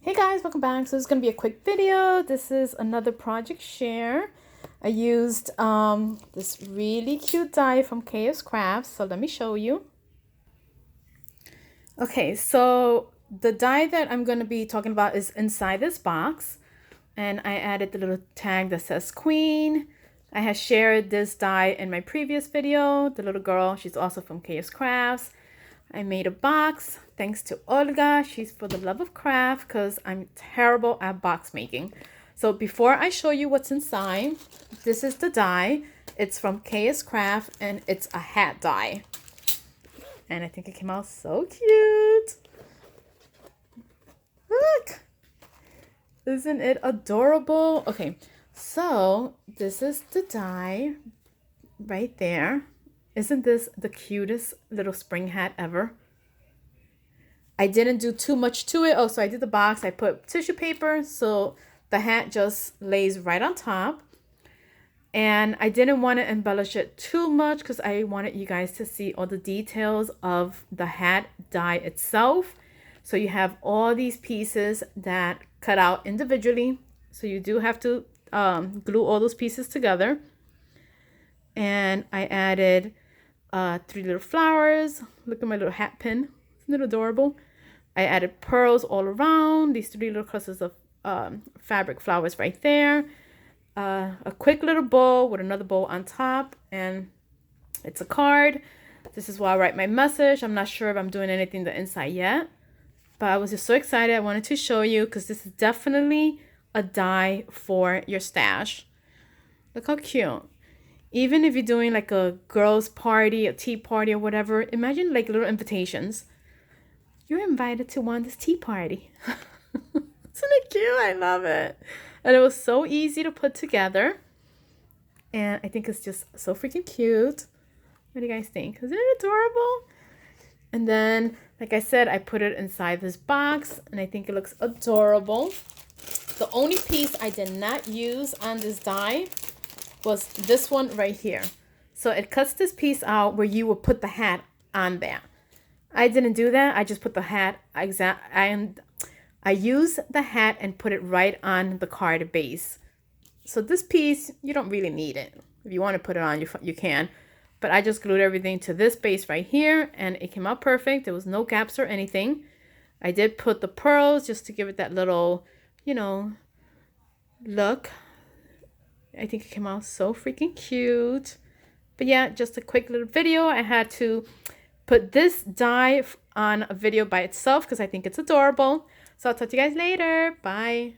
Hey guys, welcome back. So this is going to be a quick video. This is another project share. I used this really cute die from KSCRAFT. So let me show you. Okay, so the die that I'm going to be talking about is inside this box. And I added the little tag that says Queen. I had shared this die in my previous video. The little girl, she's also from KSCRAFTs. I made a box thanks to Olga. She's for the love of craft because I'm terrible at box making. So before I show you what's inside, this is the die. It's from KSCRAFT and it's a hat die. And I think it came out so cute. Look! Isn't it adorable? Okay, so this is the die right there. Isn't this the cutest little spring hat ever? I didn't do too much to it. Oh, so I did the box. I put tissue paper so the hat just lays right on top. And I didn't want to embellish it too much because I wanted you guys to see all the details of the hat die itself. So you have all these pieces that cut out individually. So you do have to glue all those pieces together. And I added 3 little flowers. Look at my little hat pin. Isn't it adorable? I added pearls all around. These 3 little clusters of fabric flowers right there. A quick little bow with another bow on top. And it's a card. This is where I write my message. I'm not sure if I'm doing anything to the inside yet. But I was just so excited. I wanted to show you because this is definitely a die for your stash. Look how cute. Even if you're doing like a girls' party, a tea party or whatever, imagine like little invitations. You're invited to this tea party. Isn't it cute? I love it. And it was so easy to put together. And I think it's just so freaking cute. What do you guys think? Isn't it adorable? And then, like I said, I put it inside this box and I think it looks adorable. The only piece I did not use on this die was this one right here. So it cuts this piece out where you would put the hat on there. I didn't do that. I just put the hat and I use the hat and put it right on the card base. So this piece, you don't really need it. If you want to put it on, you can. But I just glued everything to this base right here and it came out perfect. There was no gaps or anything. I did put the pearls just to give it that little, you know, look. I think it came out so freaking cute. But yeah, just a quick little video. I had to put this die on a video by itself because I think it's adorable. So I'll talk to you guys later. Bye.